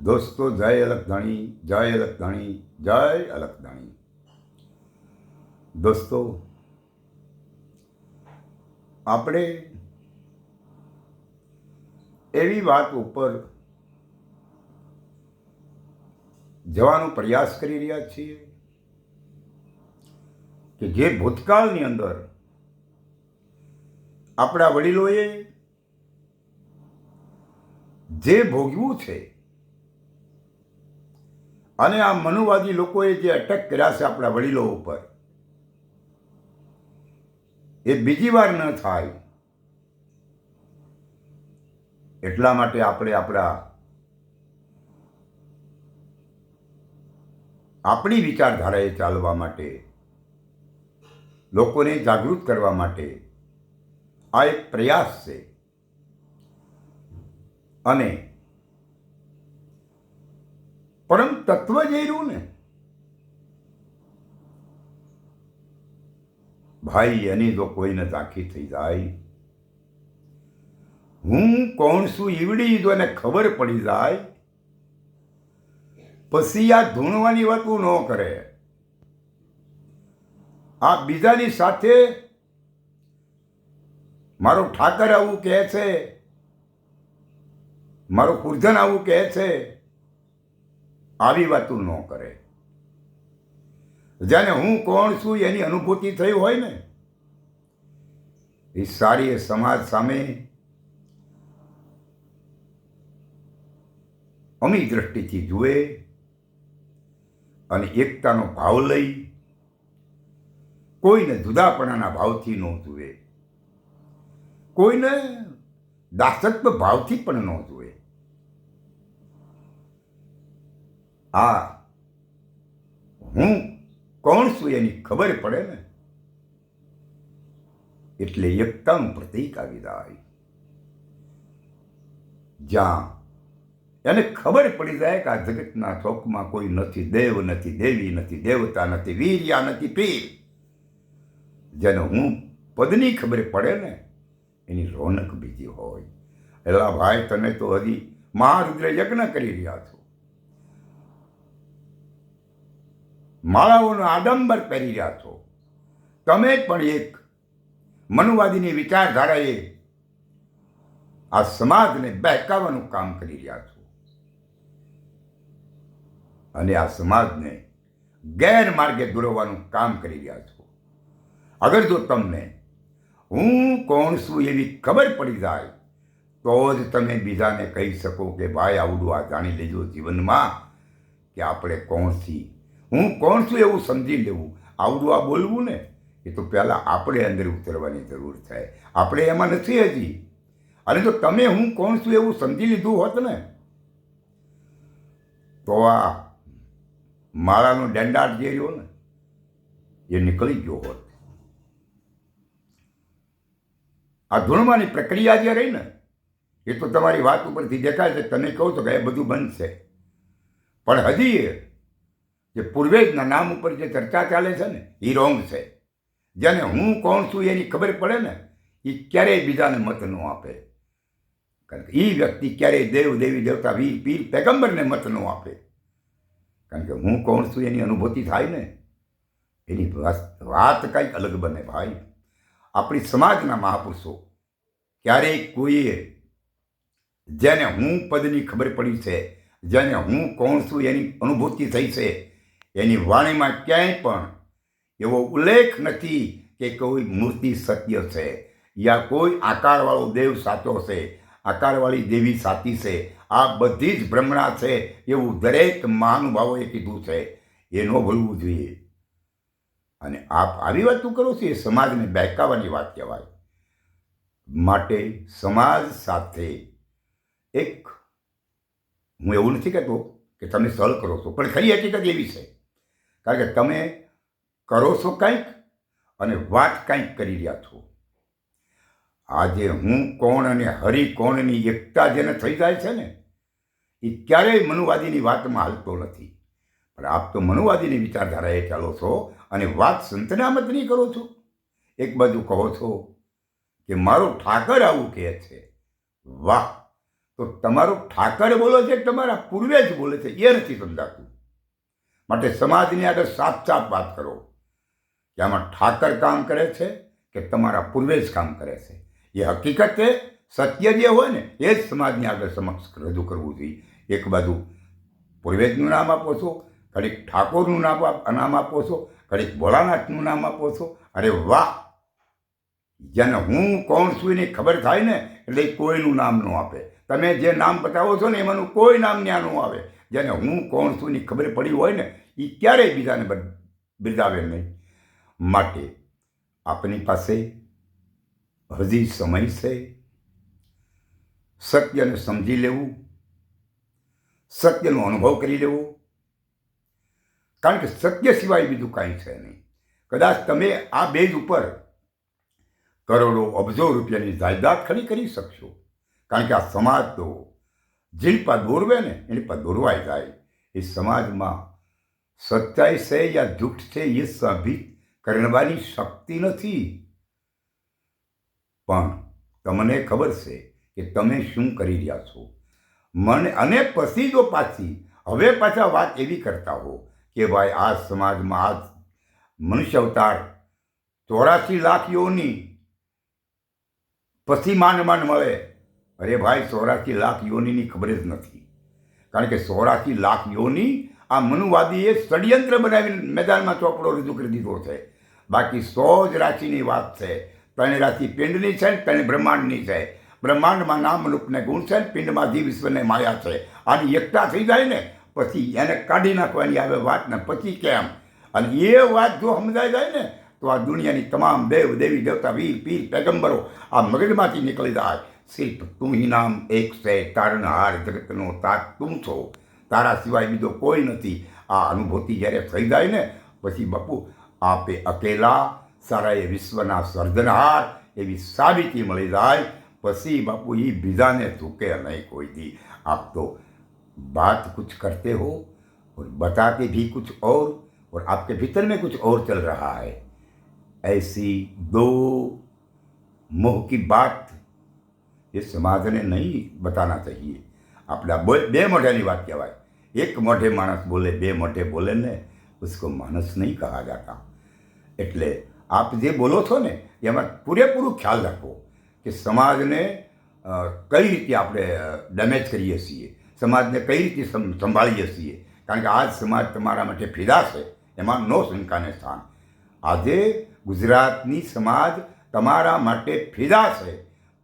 દોસ્તો, જય અલખધાણી, જય અલખધાણી, જય અલખધાણી. દોસ્તો, આપણે એવી વાત ઉપર જવાનો પ્રયાસ કરી રહ્યા છીએ કે જે ભૂતકાળની અંદર આપણા વડીલોએ જે ભોગવ્યું છે અને આ મનુવાદી લોકોએ જે અટક કર્યા છે આપણા વડીલો ઉપર, એ બીજી વાર ન થાય એટલા માટે આપણે આપણી વિચારધારાએ ચાલવા માટે, લોકોને જાગૃત કરવા માટે આ એક પ્રયાસ છે. અને પરમ તત્વ જે રહ્યું ને ભાઈ, એની જો કોઈને ઝાંખી થઈ જાય, હું કોણ છું ઈવડી જો એને ખબર પડી જાય, પછી આ ધૂણવાની વાતું ન કરે. આ બીજાની સાથે મારો ઠાકર આવું કહે છે, મારો કુરધન આવું કહે છે, આવી વાતું ન કરે. જેને હું કોણ છું એની અનુભૂતિ થઈ હોય ને, એ સારી સમાજ સામે અમી દ્રષ્ટિથી જુએ અને એકતાનો ભાવ લઈ, કોઈને જુદાપણાના ભાવથી ન જુએ, કોઈને દાસત્વ ભાવથી પણ ન જુએ. આ હું કોણ છું એની ખબર પડે ને, એટલે એકતાનું પ્રતીક આવી જાય. જ્યાં એને ખબર પડી જાય કે આ જગતના ચોકમાં કોઈ નથી, દેવ નથી, દેવી નથી, દેવતા નથી, વીર્યા નથી, પીર. જેને હું પદની ખબર પડે ને, એની રોનક બીજી હોય. એલા ભાઈ, તમે તો હજી મહારુદ્ર યજ્ઞ કરી રહ્યા છો, માળાઓનો આડંબર પહેરી રહ્યા છો. તમે પણ એક મનુવાદીની વિચારધારાએ આ સમાજને બહેકાવવાનું કામ કરી રહ્યા છો અને આ સમાજને ગેરમાર્ગે દોરવાનું કામ કરી રહ્યા છો. અગર જો તમને હું કોણ છું એવી ખબર પડી જાય, તો જ તમે બીજાને કહી શકો કે ભાઈ, આવડું આ જાણી લેજો જીવનમાં કે આપણે કોણ છીએ. હું કોણ છું એવું સમજી લેવું, આવડું આ બોલવું ને, એ તો પહેલાં આપણે અંદર ઉતરવાની જરૂર છે. આપણે એમાં નથી હજી. અને જો તમે હું કોણ છું એવું સમજી લીધું હોત ને, તો આ માળાનો દંડાટ જે રહ્યો ને, એ નીકળી ગયો હોત. આ ધૂણવાની પ્રક્રિયા જે રહી ને, એ તો તમારી વાત ઉપરથી દેખાય છે. તમે કહો છો કે એ બધું બંધ છે, પણ હજી જે પૂર્વેજના નામ ઉપર જે ચર્ચા ચાલે છે ને, એ રોંગ છે. જેને હું કોણ છું એની ખબર પડે ને, એ ક્યારેય બીજાને મત ન આપે. કારણ કે એ વ્યક્તિ ક્યારેય દેવ, દેવી, દેવતા, વીર, પીર, પેગમ્બરને મત ન આપે. કારણ કે હું કોણ છું એની અનુભૂતિ થાય ને, એની વાત કંઈક અલગ બને. ભાઈ, આપણી સમાજના મહાપુરુષો ક્યારેય કોઈએ જેને હું પદની ખબર પડી છે, જેને હું કોણ છું એની અનુભૂતિ થઈ છે, એની વાણીમાં ક્યાંય પણ એવો ઉલ્લેખ નથી કે કોઈ મૂર્તિ સત્ય છે, યા કોઈ આકારવાળો દેવ સાચો છે, આકારવાળી દેવી સાચી છે. આ બધી જ ભ્રમણા છે એવું દરેક મહાનુભાવોએ કીધું છે. એ ન ભૂલવું જોઈએ. અને આપ આવી વાતો કરો છો, એ સમાજને બહેકાવવાની વાત કહેવાય. માટે સમાજ સાથે એક, હું એવું નથી કહેતો કે તમે સહલ કરો છો, પણ ખરી હકીકત એવી છે. કારણ કે તમે કરો છો કંઈક અને વાત કંઈક કરી રહ્યા છો. આજે હું કોણ અને હરિ કોણની એકતા જેને થઈ જાય છે ને, એ ક્યારેય મનુવાદીની વાતમાં હાલતો નથી. પણ આપ તો મનુવાદીની વિચારધારાએ ચાલો છો અને વાત સંતનામતની કરો છો. એક બાજુ કહો છો કે મારો ઠાકર આવું કહે છે. વાહ! તો તમારો ઠાકર બોલે છે તમારા પૂર્વેજ બોલે છે એ નથી સમજાતું. માટે સમાજની આગળ સાફ સાફ વાત કરો કે આમાં ઠાકર કામ કરે છે કે તમારા પૂર્વેજ કામ કરે છે. એ હકીકતે સત્ય જે હોય ને એ જ સમાજની આગળ સમક્ષ રજૂ કરવું જોઈએ. એક બાજુ પૂર્વેજનું નામ આપો છો, ઘડીક ઠાકોરનું નામ આપો છો, ઘડીક ભોળાનાથનું નામ આપો છો. અરે વાહ! જેને હું કોણ છું એની ખબર થાય ને એટલે કોઈનું નામ ન આપે. તમે જે નામ બતાવો છો ને એમાંનું કોઈ નામ ત્યાં ન આવે. જેને હું કોણ છું એની ખબર પડી હોય ને એ ક્યારેય બીજાને બિરદાવે નહીં. માટે આપણી પાસે હજી સમય છે સત્યને સમજી લેવું, સત્યનો અનુભવ કરી લેવો. કારણ કે સત્ય સિવાય બીજું કાંઈ છે નહીં. કદાચ તમે આ બેઝ ઉપર કરોડો અબજો રૂપિયાની જાયદાદ ખરી કરી શકશો. કારણ કે આ સમાજ તો જેની પર દોરવે ને એની પર દોરવાઈ જાય. એ સમાજમાં સચ્ચાઈ છે યા જૂઠ છે એ સાબિત કરવાની શક્તિ નથી. પણ તમને ખબર છે કે તમે શું કરી રહ્યા છો. મને અને પછી જો હવે પાછા વાત એવી કરતા હો કે ભાઈ આ સમાજમાં આ મનુષ્ય અવતાર 84 લાખ યોની પછી માંડ મળે. અરે ભાઈ 84 લાખ યોનીની ખબર જ નથી. કારણ કે 84 લાખ યોની આ મનુવાદીએ ષડયંત્ર બનાવીને મેદાનમાં ચોપડો રજૂ કરી દીધો છે. બાકી 100 જ રાશિની વાત છે. 3 રાશિ પિંડની છે ને 3 બ્રહ્માંડની છે. બ્રહ્માંડમાં નામ રૂપને ગુણ છે ને પિંડમાં જીવ વિશ્વને માયા છે. આની એકતા થઈ જાય ને પછી એને કાઢી નાખવાની આવે વાત ને પછી કેમ. અને એ વાત જો સમજાઈ જાય ને તો આ દુનિયાની તમામ દેવ દેવી દેવતા વીર પીર પેગંબરો આ મગજમાંથી નીકળી જાય. સિર્ફ તું ही નામ એક છે, તારણહાર જગતનો તાર તું છો, તારા સિવાય બીજો કોઈ નથી. આ અનુભૂતિ જ્યારે થઈ જાય ને પછી બાપુ આપે અકેલા સારા એ વિશ્વના સર્જનહાર એવી સાબિતી મળી જાય. પછી બાપુ એ બીજાને ઝૂકે નહીં કોઈ દી. आप तो बात कुछ करते हो और बताते भी कुछ और आपके भीतर में कुछ और चल रहा है. ऐसी दो मोह की बात ये समाज ने नहीं बताना चाहिए. આપણે બે મોઢાની વાત કહેવાય. એક મોઢે માણસ બોલે, બે મોઢે બોલે ને उसको માણસ નહીં કહા જાતા. એટલે આપ જે બોલો છો ને એમાં પૂરેપૂરું ખ્યાલ રાખો કે સમાજને કઈ રીતે આપણે ડેમેજ કરીએ છીએ, સમાજને કઈ રીતે સંભાળીએ છીએ. કારણ કે આજ સમાજ તમારા માટે ફિદા છે, એમાં નો શંકાને સ્થાન. આજે ગુજરાતની સમાજ તમારા માટે ફિદા છે.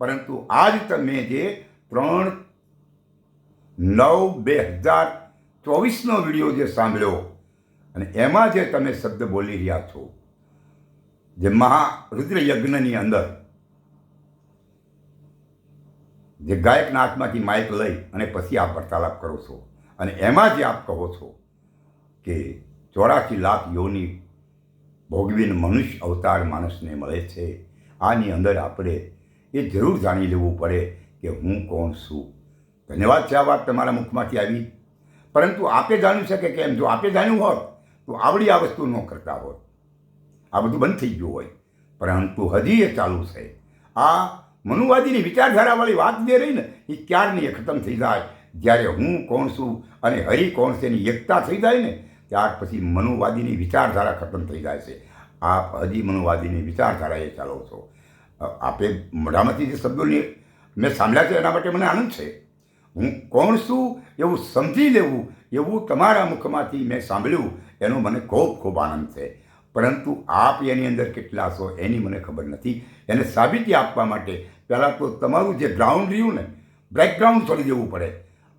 પરંતુ આજ તમે જે 3/9/2024નો વિડીયો જે સાંભળ્યો અને એમાં જે તમે શબ્દ બોલી રહ્યા છો, જે મહારુદ્ર યજ્ઞની અંદર જે ગાયકના હાથમાંથી માઇક લઈ અને પછી આપ વાર્તાલાપ કરો છો અને એમાં જે આપ કહો છો કે 84 લાખ યોની ભોગવીને મનુષ્ય અવતાર માણસને મળે છે. આની અંદર આપણે એ જરૂર જાણી લેવું પડે કે હું કોણ છું. ધન્યવાદ છે આ વાત તમારા મુખમાંથી આવી. પરંતુ આપે જાણ્યું છે કે કેમ? જો આપે જાણ્યું હોત તો આવડી આ વસ્તુ ન કરતા હોત. આ બધું બંધ થઈ ગયું હોય. પરંતુ હજી એ ચાલુ છે. આ મનુવાદીની વિચારધારાવાળી વાત જે રહી ને એ ક્યારની ખતમ થઈ જાય. જ્યારે હું કોણ છું અને હરિ કોણ છે એની એકતા થઈ જાય ને ત્યાર પછી મનુવાદીની વિચારધારા ખતમ થઈ જાય છે. આપ હજી મનુવાદીની વિચારધારાએ ચાલો છો. આપે મોઢામાંથી જે શબ્દોની મેં સાંભળ્યા છે એના માટે મને આનંદ છે. હું કોણ છું એવું સમજી લેવું એવું તમારા મુખમાંથી મેં સાંભળ્યું એનો મને ખૂબ ખૂબ આનંદ છે. પરંતુ આપ એની અંદર કેટલા છો એની મને ખબર નથી. એને સાબિતી આપવા માટે પહેલાં તો તમારું જે ગ્રાઉન્ડ રહ્યું ને બેકગ્રાઉન્ડ છોડી દેવું પડે.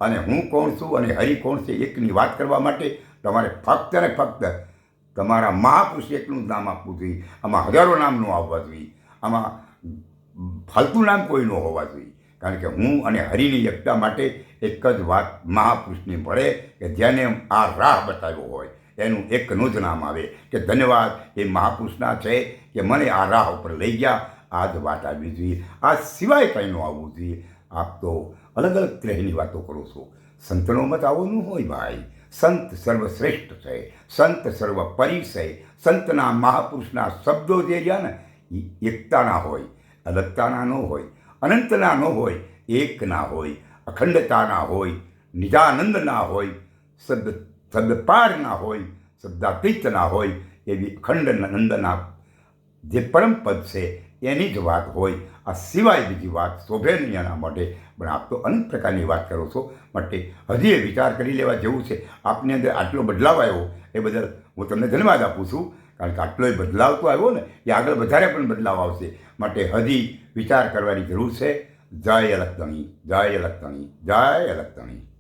અને હું કોણ છું અને હરિ કોણ છે એકની વાત કરવા માટે તમારે ફક્ત ને ફક્ત તમારા મહાપુરુષ એકનું જ નામ આપવું જોઈએ. આમાં હજારો નામ ન આવવા જોઈએ. આમાં ફાલતુ નામ કોઈ ન હોવા જોઈએ. કારણ કે હું અને હરિની એકતા માટે એક જ વાત મહાપુરુષની મળે કે જેને આ રાહ બતાવ્યો હોય એનું એકનું જ નામ આવે કે ધન્યવાદ એ મહાપુરુષના છે કે મને આ રાહ ઉપર લઈ ગયા. આ જ વાત આવવી જોઈએ. આ સિવાય કંઈ ન આવવું જોઈએ. આપ તો અલગ અલગ તરહની વાતો કરો છો. સંતનો મત આવો ન હોય ભાઈ. સંત સર્વશ્રેષ્ઠ છે, સંત સર્વપરી છે. સંતના મહાપુરુષના શબ્દો જે રહ્યા ને એ એકતાના હોય, અલગતાના ન હોય, અનંતના ન હોય, એકના હોય. અખંડતા ના હોય, નિજાનંદ ના હોય, શબ્દપાર ના હોય, શબ્દાતીત ના હોય, એવી અખંડ નંદના જે પરમ પદ છે એની જ વાત હોય. આ સિવાય બીજી વાત શોભે નહીં એના માટે. પણ આપ તો અનેક પ્રકારની વાત કરો છો, માટે હજી એ વિચાર કરી લેવા જેવું છે. આપની અંદર આટલો બદલાવ આવ્યો એ બદલ હું તમને ધન્યવાદ આપું છું. કારણ કે આટલો બદલાવ તો આવ્યો ને, એ આગળ વધારે પણ બદલાવ આવશે. માટે હજી વિચાર કરવાની જરૂર છે. જય અલખધણી, જય અલખધણી, જય અલખધણી.